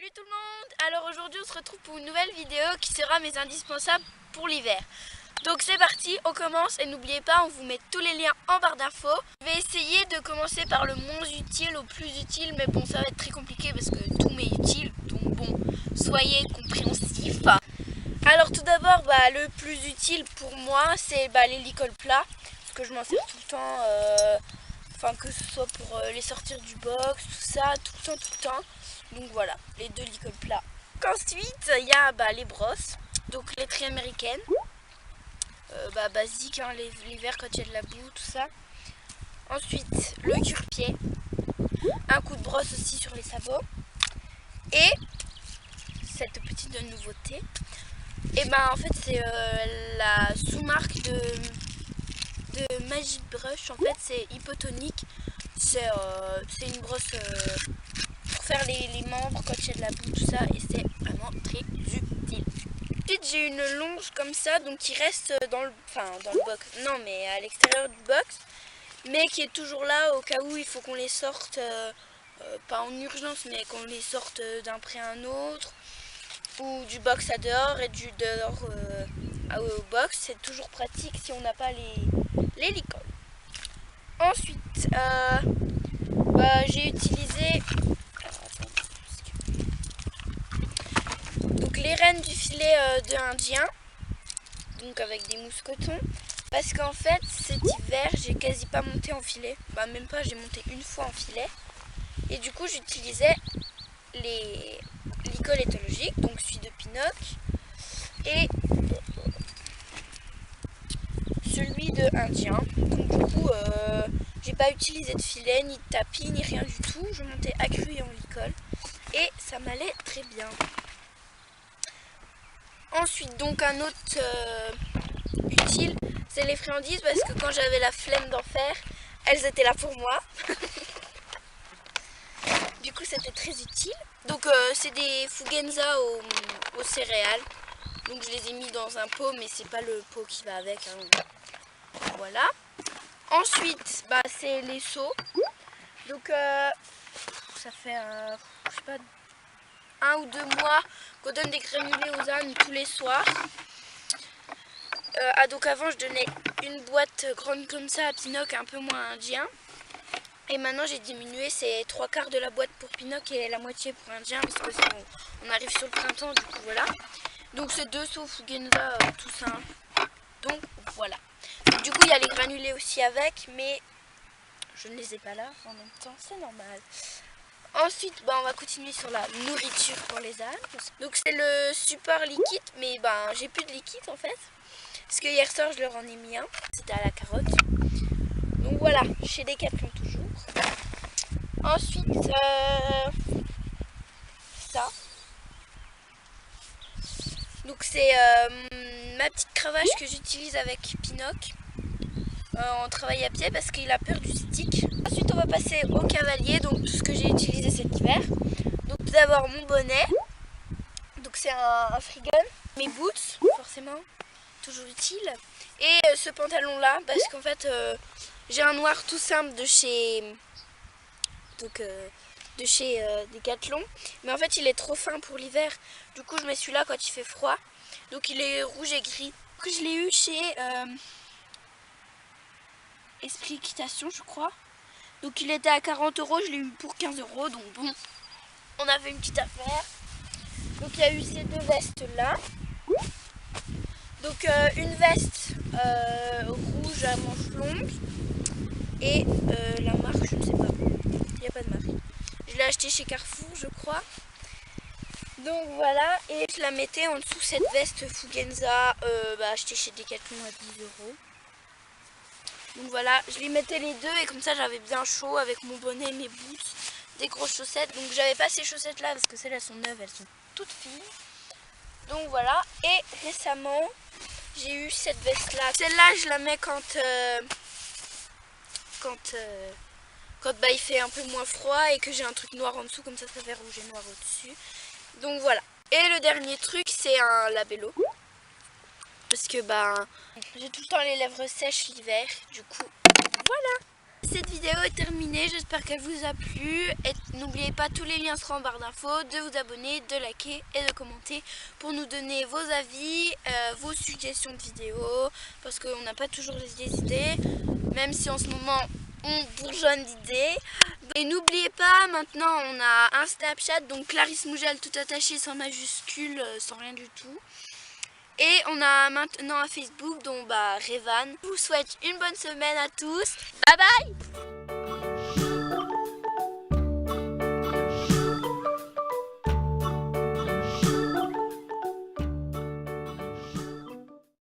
Salut tout le monde! Alors aujourd'hui on se retrouve pour une nouvelle vidéo qui sera mes indispensables pour l'hiver. Donc c'est parti, on commence et n'oubliez pas, on vous met tous les liens en barre d'infos. Je vais essayer de commencer par le moins utile au plus utile, mais bon ça va être très compliqué parce que tout m'est utile, donc bon, soyez compréhensifs. Alors tout d'abord, le plus utile pour moi c'est les licols plats, parce que je m'en sers tout le temps, que ce soit pour les sortir du box, tout ça, tout le temps. Donc voilà, les deux licols plats. Ensuite, il y a les brosses, donc les tries américaines. Basique, hein, l'hiver quand il y a de la boue, tout ça. Ensuite, le cure-pied. Un coup de brosse aussi sur les sabots. Et cette petite nouveauté. Et en fait, c'est la sous-marque de Magic Brush. En fait, c'est hypotonique. C'est une brosse pour faire les membres quand il y a de la boue, tout ça. Et c'est vraiment très utile. Ensuite, j'ai une longe comme ça, donc qui reste dans le box. Non, mais à l'extérieur du box. Mais qui est toujours là au cas où il faut qu'on les sorte, pas en urgence, mais qu'on les sorte d'un près à un autre. Ou du box à dehors et du dehors au box. C'est toujours pratique si on n'a pas les licols. Ensuite, j'ai utilisé donc les rênes du filet de indien, donc avec des mousquetons, parce qu'en fait cet hiver j'ai quasi pas monté en filet, même pas, j'ai monté une fois en filet, et du coup j'utilisais les licols éthologiques, donc celui de Pinoc et celui de indien. Donc du coup j'ai pas utilisé de filet, ni de tapis, ni rien du tout, je montais à cru et en licol et ça m'allait très bien. Ensuite, donc un autre utile, c'est les friandises, parce que quand j'avais la flemme d'en faire, elles étaient là pour moi. Du coup, c'était très utile. Donc, c'est des fugenza aux céréales. Donc, je les ai mis dans un pot, mais c'est pas le pot qui va avec. Hein. Voilà. Ensuite, c'est les seaux. Donc, ça fait, je sais pas, 1 ou 2 mois qu'on donne des granulés aux ânes tous les soirs. Donc avant je donnais une boîte grande comme ça à Pinoc, un peu moins indien. Et maintenant j'ai diminué, c'est 3/4 de la boîte pour Pinoc et la moitié pour indien, parce que on arrive sur le printemps, du coup voilà. Donc c'est 2 seaux fugenza tout simple. Donc voilà. Donc, du coup il y a les granulés aussi avec, mais je ne les ai pas là en même temps, c'est normal. Ensuite, on va continuer sur la nourriture pour les ânes. Donc c'est le support liquide, mais j'ai plus de liquide en fait. Parce que hier soir je leur en ai mis un, c'était à la carotte. Donc voilà, chez Decathlon toujours. Ensuite, ça. Donc c'est ma petite cravache que j'utilise avec Pinoc. On travaille à pied parce qu'il a peur du stick. Ensuite on va passer au cavalier, donc tout ce que j'ai utilisé cet hiver. Donc tout d'abord mon bonnet, donc c'est un free gun, mes boots forcément, toujours utile, et ce pantalon là parce qu'en fait j'ai un noir tout simple de chez Decathlon, mais en fait il est trop fin pour l'hiver, du coup je mets celui-là quand il fait froid, donc il est rouge et gris. Je l'ai eu chez Esprit Équitation je crois, donc il était à 40 €, je l'ai eu pour 15 €, donc bon, on avait une petite affaire. Donc il y a eu ces deux vestes là, donc une veste rouge à manches longues et la marque je ne sais pas, il n'y a pas de marque, je l'ai acheté chez Carrefour je crois. Donc voilà, et je la mettais en dessous cette veste fugenza achetée chez Decathlon à 10 €. Donc voilà, je les mettais les deux et comme ça j'avais bien chaud avec mon bonnet, mes boots, des grosses chaussettes. Donc j'avais pas ces chaussettes là parce que celles-là sont neuves, elles sont toutes fines. Donc voilà, et récemment j'ai eu cette veste là. Celle-là je la mets quand il fait un peu moins froid et que j'ai un truc noir en dessous, comme ça fait rouge et noir au-dessus. Donc voilà. Et le dernier truc c'est un labello. Parce que j'ai tout le temps les lèvres sèches l'hiver, du coup voilà. Cette vidéo est terminée, j'espère qu'elle vous a plu. Et n'oubliez pas, tous les liens seront en barre d'infos, de vous abonner, de liker et de commenter pour nous donner vos avis, vos suggestions de vidéos, parce qu'on n'a pas toujours les idées, même si en ce moment on bourgeonne d'idées. Et n'oubliez pas, maintenant on a un Snapchat, donc Clarisse Mougel tout attaché sans majuscule, sans rien du tout. Et on a maintenant un Facebook, donc Revan. Je vous souhaite une bonne semaine à tous. Bye bye!